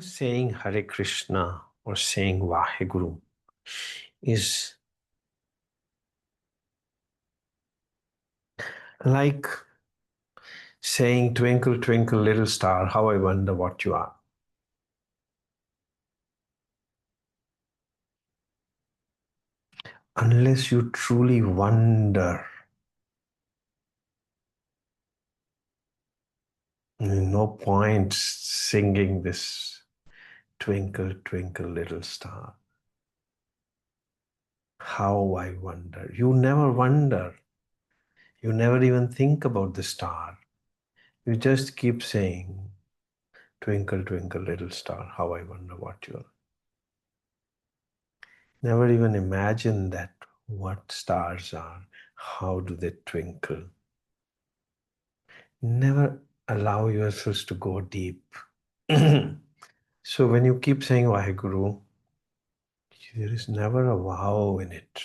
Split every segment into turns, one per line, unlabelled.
Saying Hare Krishna or saying Vaheguru is like saying twinkle, twinkle, little star, how I wonder what you are. Unless you truly wonder, no point singing this twinkle, twinkle, little star. How I wonder. You never wonder. You never even think about the star. You just keep saying, twinkle, twinkle, little star, how I wonder what you are. Never even imagine that what stars are, how do they twinkle. Never allow yourselves to go deep. So when you keep saying Vaheguru, there is never a wow in it.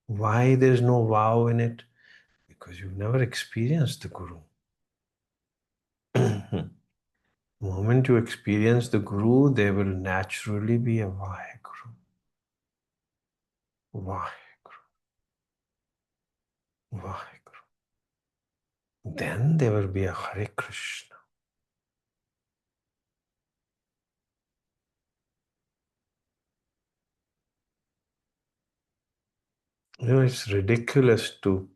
Why there's no wow in it? Because you've never experienced the Guru. The moment you experience the Guru, there will naturally be a Vaheguru. Vaheguru. Vaheguru. Then there will be a Hare Krishna. It's ridiculous to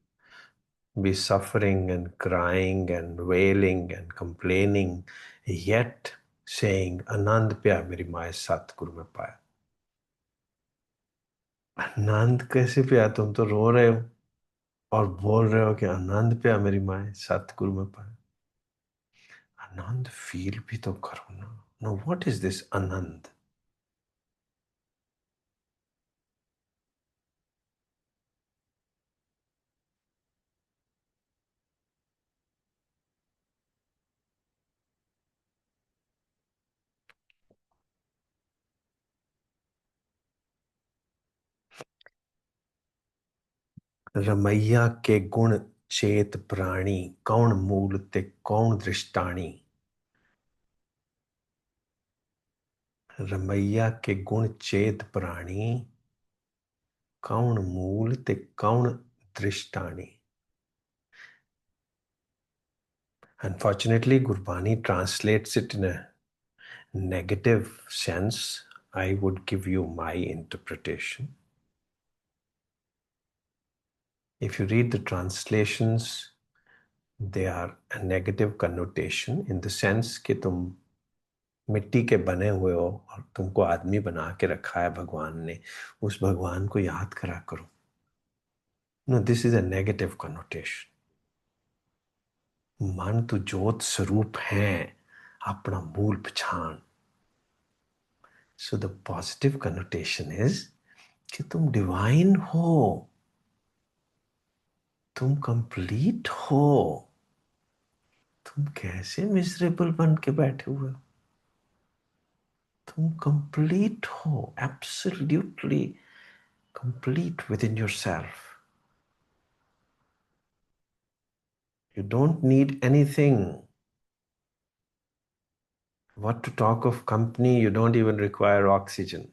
be suffering and crying and wailing and complaining, yet saying, Anand pya meri माए सतगुरु में पाया. आनंद कैसे पिया? तुम तो रो रहे हो और बोल रहे हो कि आनंद पिया मेरी माए सतगुरु में पाया. आनंद फील भी तो करो ना. नो, व्हाट इज दिस आनंद? रमैया के गुण चेत प्राणी, कौन मूल ते कौन दृष्टानी. रमैया के गुण चेत प्राणी, कौन मूल ते कौन दृष्टानी. Unfortunately, Gurbani translates it in a negative sense. I would give you my interpretation. If you read the translations, they are a negative connotation in the sense कि तुम मिट्टी के बने हुए हो और तुमको आदमी बना के रखा है भगवान ने, उस भगवान को याद करा करो. No, this is a negative connotation. मन तो ज्योत स्वरूप है, अपना मूल पहचान. So the positive connotation is कि तुम डिवाइन हो, तुम कंप्लीट हो. तुम कैसे मिजरेबल बन के बैठे हुए हो? तुम कंप्लीट हो, absolutely complete with in yourself. You don't need anything. What to talk of company? You don't even require oxygen.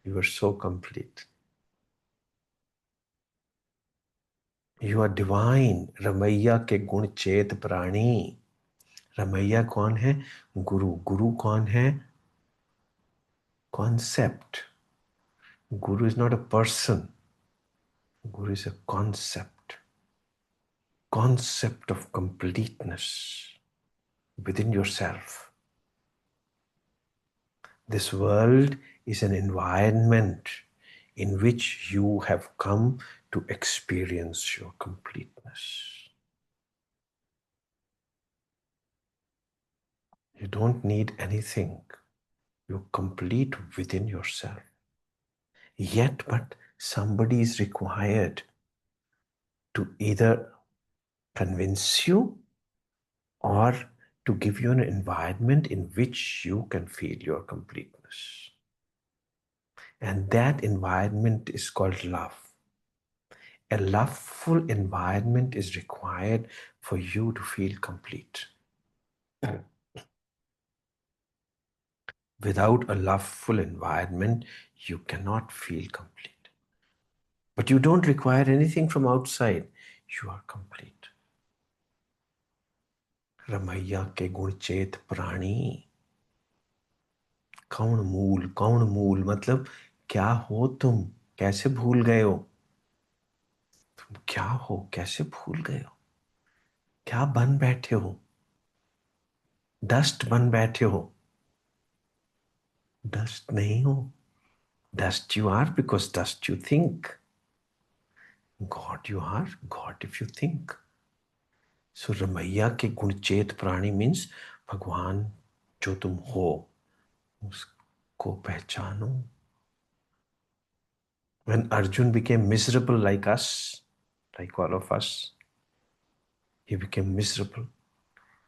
You are so complete. You are divine. Ramaiya के गुण चेत प्राणी. रमैया कौन है? गुरु. गुरु कौन है? Concept. Guru is not a person. Guru is a concept. Concept of completeness within yourself. This world is an environment in which you have come to experience your completeness. You don't need anything. You're complete within yourself. Yet, but somebody is required to either convince you or to give you an environment in which you can feel your completeness. And that environment is called love. A loveful environment is required for you to feel complete. Without a loveful environment, you cannot feel complete. But you don't require anything from outside. You are complete. Ramaiah के गुण चेत प्राणी. कौन मूल मतलब क्या हो तुम, कैसे भूल गए हो, तुम क्या हो, कैसे भूल गए हो, क्या बन बैठे हो, डस्ट बन बैठे हो. डस्ट नहीं हो. Dust you are because dust you think. God you are God if you think. So Ramaiah के गुणचेत प्राणी means भगवान जो तुम हो उसको पहचानो. When Arjun became miserable like us, like all of us, he became miserable.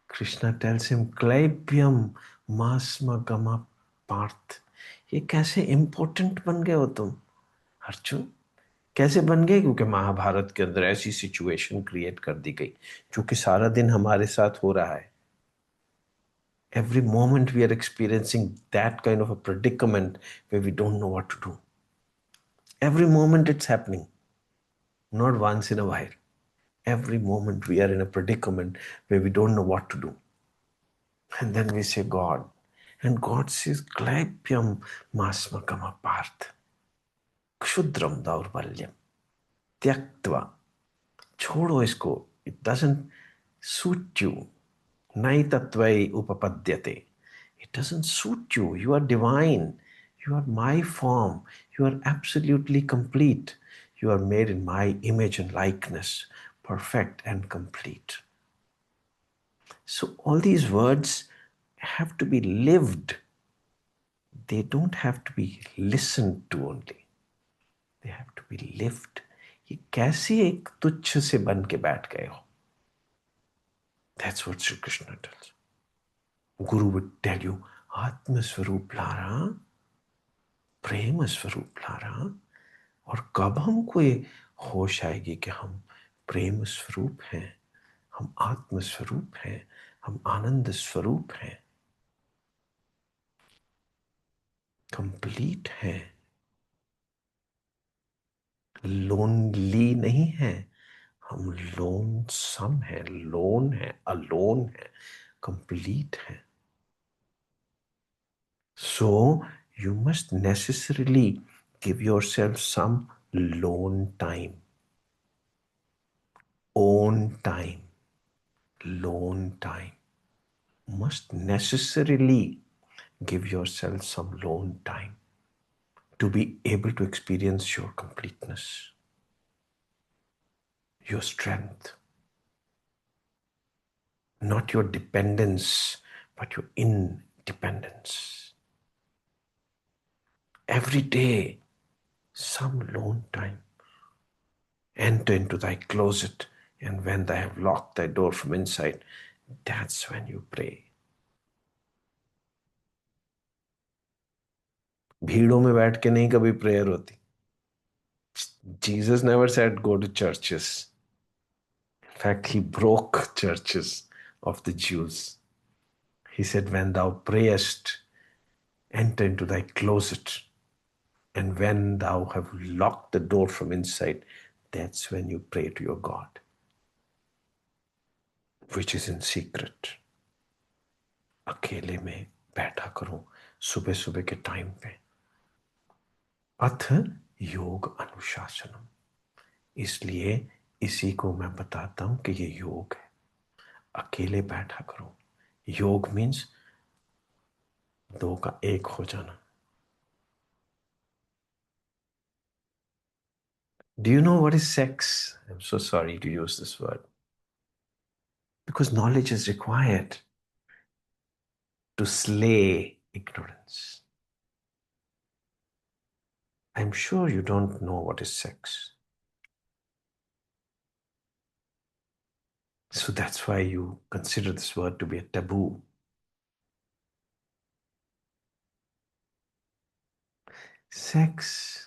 Krishna tells him, Klaibyam masma gama parth. ये कैसे इम्पोर्टेंट बन गए हो तुम अर्जुन, कैसे बन गए? क्योंकि महाभारत के अंदर ऐसी सिचुएशन क्रिएट कर दी गई जो कि सारा दिन हमारे साथ हो रहा है. Every moment we are experiencing that kind of a predicament where we don't know what to do. Every moment it's happening, not once in a while. Every moment we are in a predicament where we don't know what to do. And then we say, God. And God says, Klaipyam masmakama parth. Kshudram daurbalyam. Tyaktva. छोड़ो इसको. It doesn't suit you. Nai tatvai upapadyate. It doesn't suit you. You are divine. You are my form. You are absolutely complete. You are made in my image and likeness, perfect and complete. So all these words have to be lived. They don't have to be listened to only. They have to be lived. ये कैसे एक तुच्छ से बन के बैठ गए हो? That's what Sri Krishna tells. Guru would tell you, Atma Swarup Lara, प्रेम स्वरूप लारा. और कब हमको ये होश आएगी कि हम प्रेम स्वरूप हैं, हम आत्म स्वरूप हैं, हम आनंद स्वरूप हैं, कंप्लीट हैं, लोनली नहीं है, हम लोन सम है, लोन है, अलोन है, कंप्लीट है. So you must necessarily give yourself some lone time, own time, lone time. Must necessarily give yourself some alone time to be able to experience your completeness, your strength, not your dependence, but your independence. Every day, some alone time. Enter into thy closet, and when thou have locked thy door from inside, that's when you pray. भीड़ों में बैठ के नहीं कभी prayer होती. Jesus never said go to churches. In fact, he broke churches of the Jews. He said, when thou prayest, enter into thy closet. And when thou have locked the door from inside, that's when you pray to your God, which is in secret. अकेले में बैठा करो सुबह सुबह के time पे. अथ योग अनुशासनम. इसलिए इसी को मैं बताता हूं कि ये योग है. अकेले बैठा करो. योग मीन्स दो का एक हो जाना. Do you know what is sex? I'm so sorry to use this word. Because knowledge is required to slay ignorance. I'm sure you don't know what is sex. So that's why you consider this word to be a taboo. Sex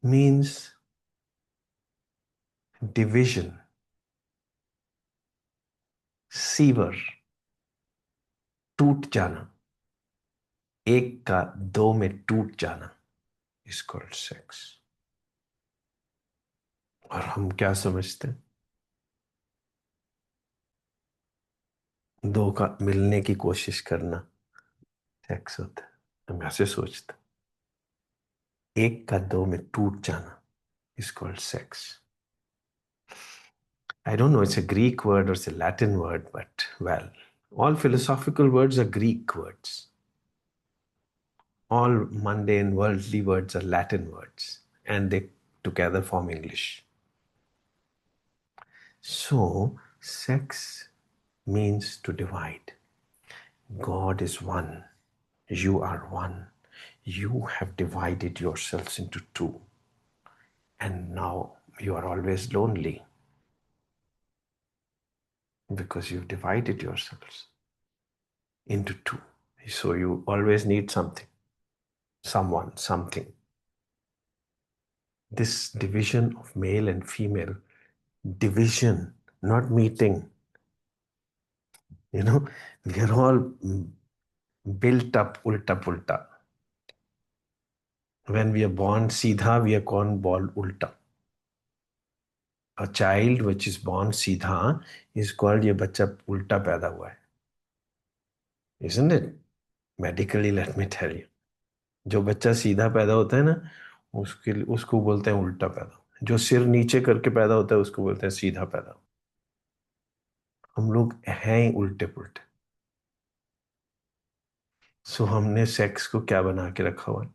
means division, sewer, टूट जाना, एक का दो में टूट जाना is called sex. और हम क्या समझते हैं? दो का मिलने की कोशिश करना सेक्स होता है। हम ऐसे सोचते हैं। एक का दो में टूट जाना is called sex. I don't know, it's a Greek word or it's a Latin word, but well, all philosophical words are Greek words. All mundane, worldly words are Latin words, and they together form English. So, sex means to divide. God is one. You are one. You have divided yourselves into two. And now you are always lonely because you've divided yourselves into two. So you always need something, someone, something. This division of male and female, division, not meeting. You know, we are all built up ulta pulta. When we are born Siddha, we are born ulta. A child which is born Siddha is called ये बच्चा उल्टा पैदा हुआ है. Isn't it? Medically, let me tell you. जो बच्चा सीधा पैदा होता है ना, उसको बोलते हैं उल्टा पैदा. जो सिर नीचे करके पैदा होता है उसको बोलते हैं सीधा पैदा. हम लोग हैं ही उल्टे पुल्टे. सो हमने सेक्स को क्या बना के रखा हुआ है?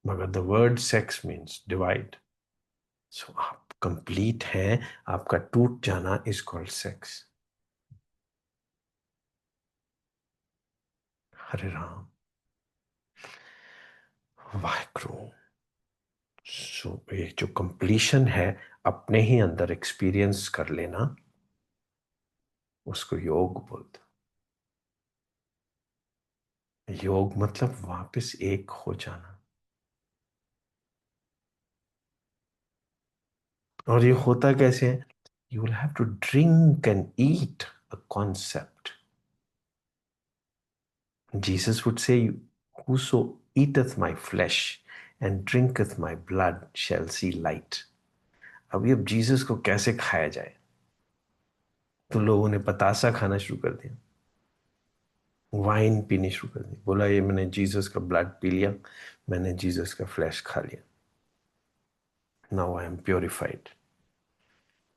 मगर the word sex means divide. So आप कंप्लीट हैं, आपका टूट जाना is called sex. Hare Ram, Waheguru. So ये जो कंप्लीशन है अपने ही अंदर एक्सपीरियंस कर लेना, उसको योग बोलते. योग मतलब वापस एक हो जाना. और ये होता कैसे है? You will have to drink and eat a concept. Jesus would say, whoso eateth my flesh and drinketh my blood shall see light. अभी अब जीसस को कैसे खाया जाए? तो लोगों ने पतासा खाना शुरू कर दिया, वाइन पीनी शुरू कर दी. बोला ये मैंने जीसस का ब्लड पी लिया, मैंने जीसस का फ्लैश खा लिया, now I am purified.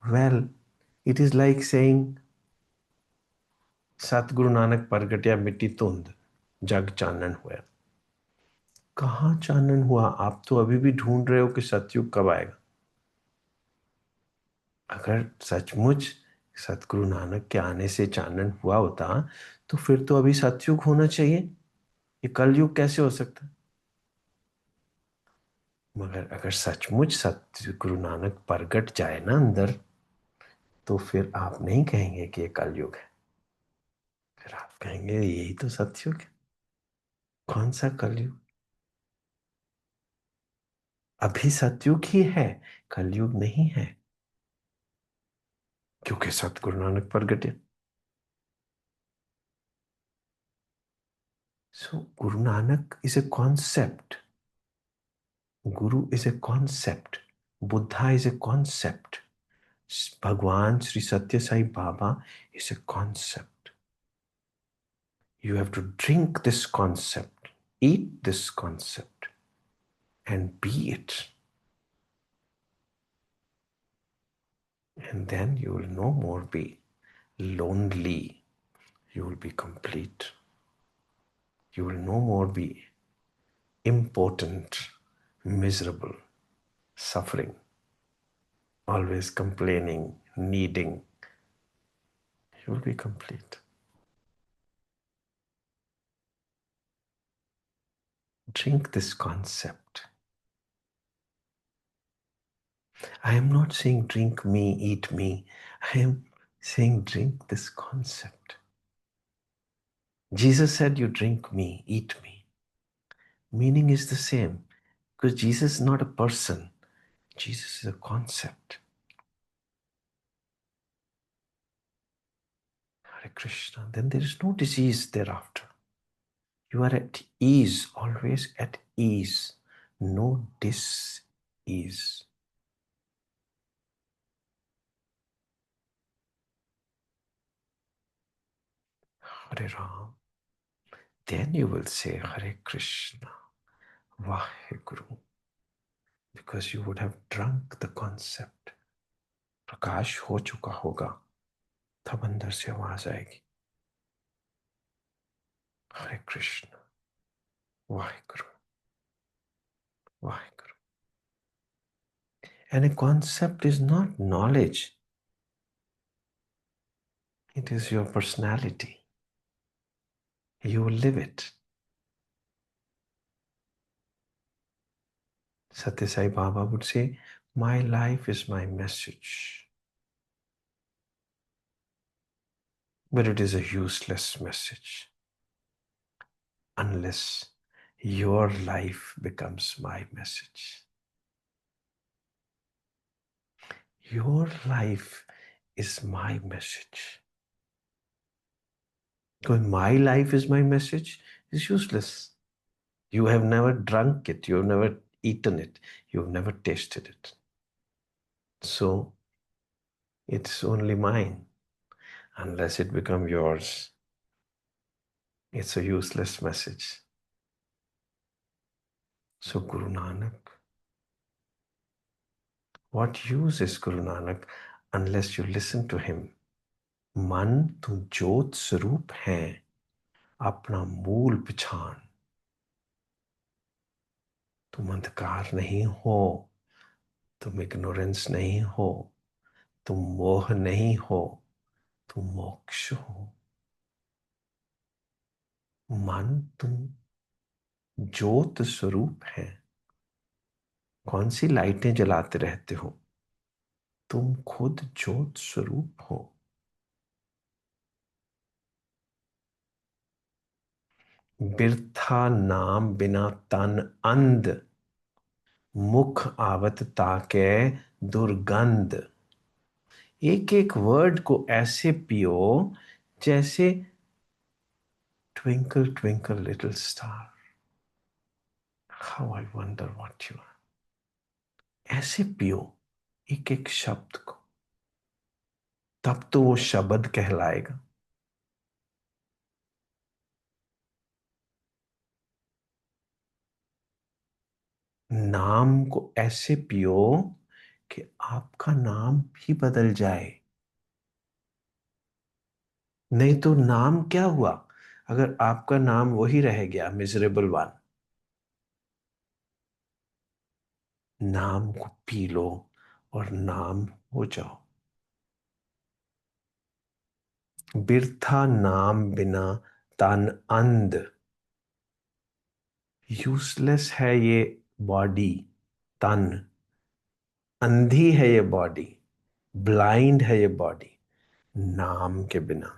Well, it is like saying सतगुरु नानक प्रगट्या मिट्टी धुंध जग चानन हुआ. कहाँ चानन हुआ? आप तो अभी भी ढूंढ रहे हो कि सतयुग कब आएगा. अगर सचमुच सतगुरु नानक के आने से चानन हुआ होता तो फिर तो अभी सतयुग होना चाहिए. ये कलयुग कैसे हो सकता है? मगर अगर सचमुच सतगुरु नानक प्रगट जाए ना अंदर, तो फिर आप नहीं कहेंगे कि ये कलयुग है. फिर आप कहेंगे यही तो सतयुग है. कौन सा कलयुग? अभी सतयुग ही है, कलयुग नहीं है, क्योंकि सतगुरु नानक प्रगटे. सो Guru Nanak is a concept. Guru is a concept. Buddha is a concept. Bhagwan Sri Satya Sai Baba is a concept. You have to drink this concept, eat this concept, and be it. And then you will no more be lonely. You will be complete. You will no more be impotent, miserable, suffering, always complaining, needing. You will be complete. Drink this concept. I am not saying drink me, eat me. I am saying drink this concept. Jesus said, you drink me, eat me. Meaning is the same, because Jesus is not a person. Jesus is a concept. Hare Krishna, then there is no disease thereafter. You are at ease, always at ease, no dis-ease. Hare Ram. Then you will say Hare Krishna, Vaheguru, because you would have drunk the concept. प्रकाश हो चुका होगा, तब अंदर से आवाज आएगी, हरे Krishna, Waheguru, Waheguru. And a concept is not knowledge. It is your personality. You will live it. Satya Sai Baba would say, my life is my message. But it is a useless message unless your life becomes my message. Your life is my message. Because my life is my message is useless. You have never drunk it, you have never eaten it, you have never tasted it. So it's only mine. Unless it becomes yours, it's a useless message. So Guru Nanak, what use is Guru Nanak unless you listen to him? मन तू ज्योत स्वरूप है, अपना मूल पहचान. तुम अंधकार नहीं हो, तुम इग्नोरेंस नहीं हो, तुम मोह नहीं हो, तुम मोक्ष हो. मन तुम ज्योत स्वरूप है. कौन सी लाइटें जलाते रहते हो? तुम खुद ज्योत स्वरूप हो. बिरथा नाम बिना तन अंध, मुख आवत ताके दुर्गंध. एक एक वर्ड को ऐसे पियो जैसे twinkle twinkle little star, how I wonder what you are. ऐसे पियो एक एक शब्द को, तब तो वो शब्द कहलाएगा. नाम को ऐसे पियो कि आपका नाम भी बदल जाए. नहीं तो नाम क्या हुआ अगर आपका नाम वही रह गया, मिजरेबल वन. नाम को पी लो और नाम हो जाओ. बिरथा नाम बिना तन अंध. यूजलेस है ये बॉडी, तन. अंधी है ये बॉडी, ब्लाइंड है ये बॉडी. नाम के बिना,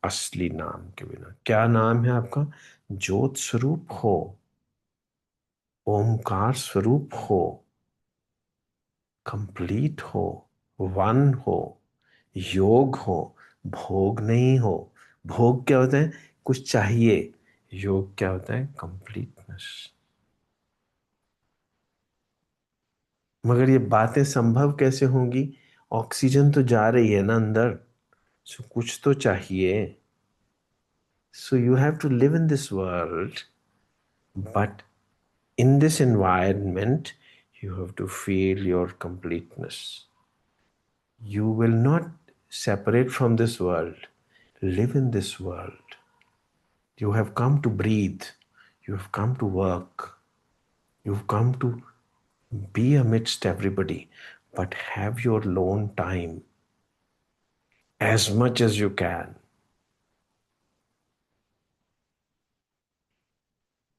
असली नाम के बिना. क्या नाम है आपका? ज्योत स्वरूप हो, ओमकार स्वरूप हो, कंप्लीट हो, वन हो, योग हो. भोग नहीं हो. भोग क्या होता है? कुछ चाहिए. योग क्या होता है? कंप्लीटनेस. मगर ये बातें संभव कैसे होंगी? ऑक्सीजन तो जा रही है ना अंदर, सो कुछ तो चाहिए. So you have to live in this world, but in this environment, you have to feel your completeness. You will not separate from this world. Live in this world. You have come to breathe. You have come to work. You've come to be amidst everybody, but have your lone time as much as you can.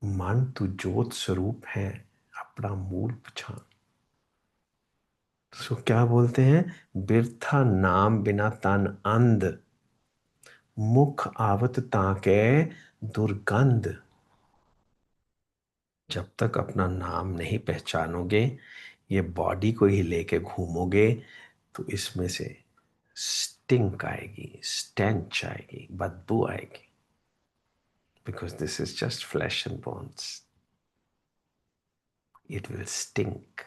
मन तू ज्योत स्वरूप है, अपना मूल पहचान. सो क्या बोलते हैं? बिरथा नाम बिना तन अंध, मुख आवत ताके दुर्गंध. जब तक अपना नाम नहीं पहचानोगे, ये बॉडी को ही लेके घूमोगे, तो इसमें से स्टिंक आएगी, स्टेंच आएगी, बदबू आएगी, because this is just flash and bones. It will stink.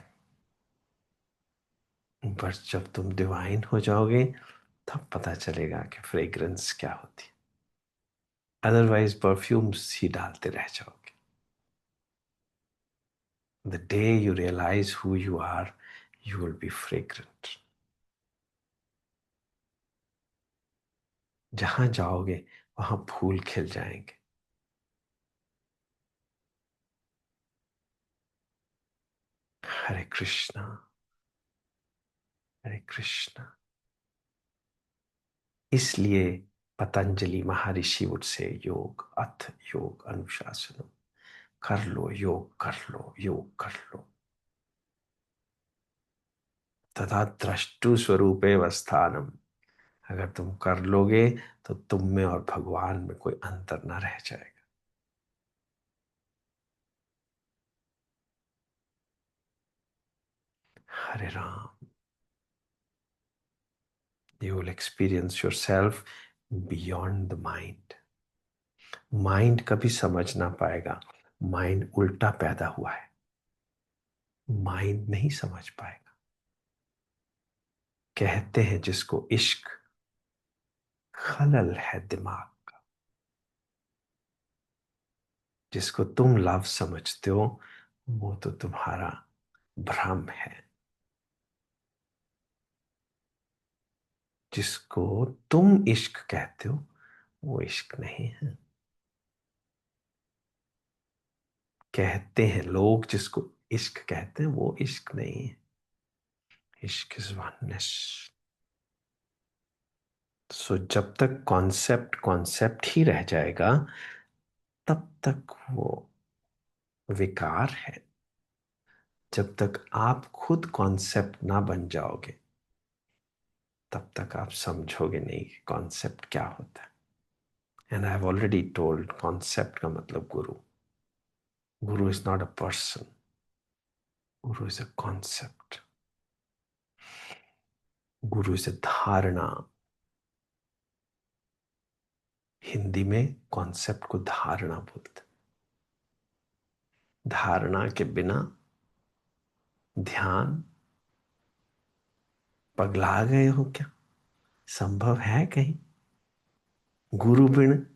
बस जब तुम डिवाइन हो जाओगे तब पता चलेगा कि फ्रेग्रेंस क्या होती है. अदरवाइज परफ्यूम्स ही डालते रह जाओगे. The day you realize who you are, you will be fragrant. जहां जाओगे वहां फूल खिल जाएंगे. हरे कृष्णा, हरे कृष्णा. इसलिए पतंजलि महर्षि would say योग अथ योग अनुशासन. कर लो योग, कर लो योग, कर लो. तथा द्रष्टु स्वरूपे वस्थानम. अगर तुम कर लोगे तो तुम में और भगवान में कोई अंतर ना रह जाएगा. Hare Ram. You will experience yourself beyond the mind. Mind कभी समझ ना पाएगा. माइंड उल्टा पैदा हुआ है. माइंड नहीं समझ पाएगा. कहते हैं जिसको इश्क, खलल है दिमाग का. जिसको तुम लव समझते हो वो तो तुम्हारा भ्रम है. जिसको तुम इश्क कहते हो वो इश्क नहीं है. कहते हैं लोग जिसको इश्क कहते हैं वो इश्क नहीं है. इश्क इज वननेस. सो जब तक कॉन्सेप्ट कॉन्सेप्ट ही रह जाएगा तब तक वो विकार है. जब तक आप खुद कॉन्सेप्ट ना बन जाओगे तब तक आप समझोगे नहीं कि कॉन्सेप्ट क्या होता है. And I have already told, concept का मतलब गुरु. गुरु is not a person. Guru is a concept. Guru is a धारणा. हिंदी में कॉन्सेप्ट को धारणा बोलते. धारणा के बिना ध्यान. पगला गए हो क्या? संभव है कहीं? गुरु बिन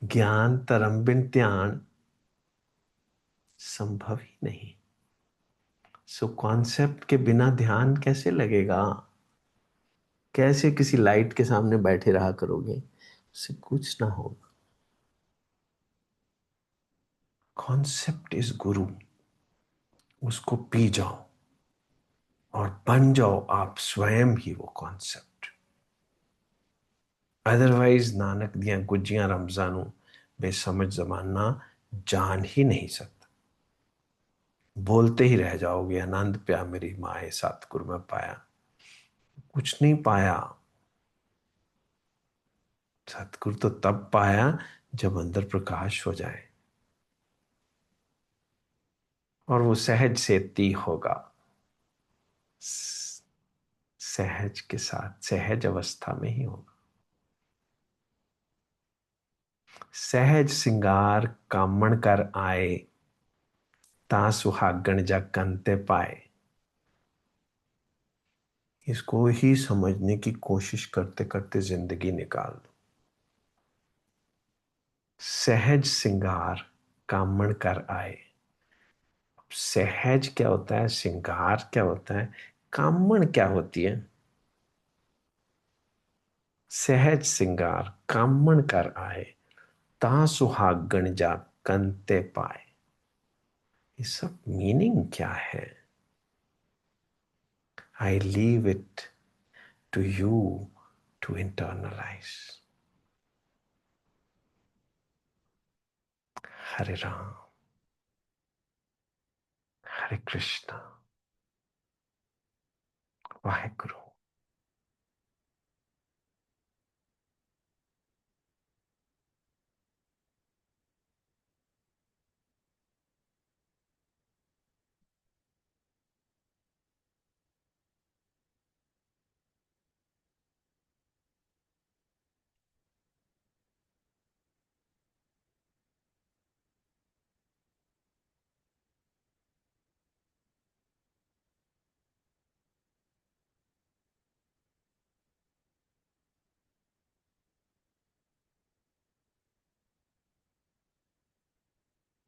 ज्ञान, तरम बिन ध्यान संभव ही नहीं. सो कॉन्सेप्ट के बिना ध्यान कैसे लगेगा? कैसे किसी लाइट के सामने बैठे रहा करोगे? उससे कुछ ना होगा. कॉन्सेप्ट इज गुरु. उसको पी जाओ और बन जाओ आप स्वयं ही वो कॉन्सेप्ट. अदरवाइज नानक दिया गुजियां रमजानू बेसमझ जमाना जान ही नहीं सकता. बोलते ही रह जाओगे आनंद प्या मेरी माए सतगुरु में पाया. कुछ नहीं पाया. सतगुरु तो तब पाया जब अंदर प्रकाश हो जाए और वो सहज सेती होगा. सहज के साथ सहज अवस्था में ही होगा. सहज सिंगार कामण कर आए ता सुहागण जग कंते पाए. इसको ही समझने की कोशिश करते करते जिंदगी निकाल दो. सहज सिंगार कामण कर आए. सहज क्या होता है? सिंगार क्या होता है? कामण क्या होती है? सहज सिंगार कामण कर आए ता सुहागण जा कंते पाए. ये सब मीनिंग क्या है? I leave it to you to internalize. Hare Ram, Hare Krishna, Waheguru.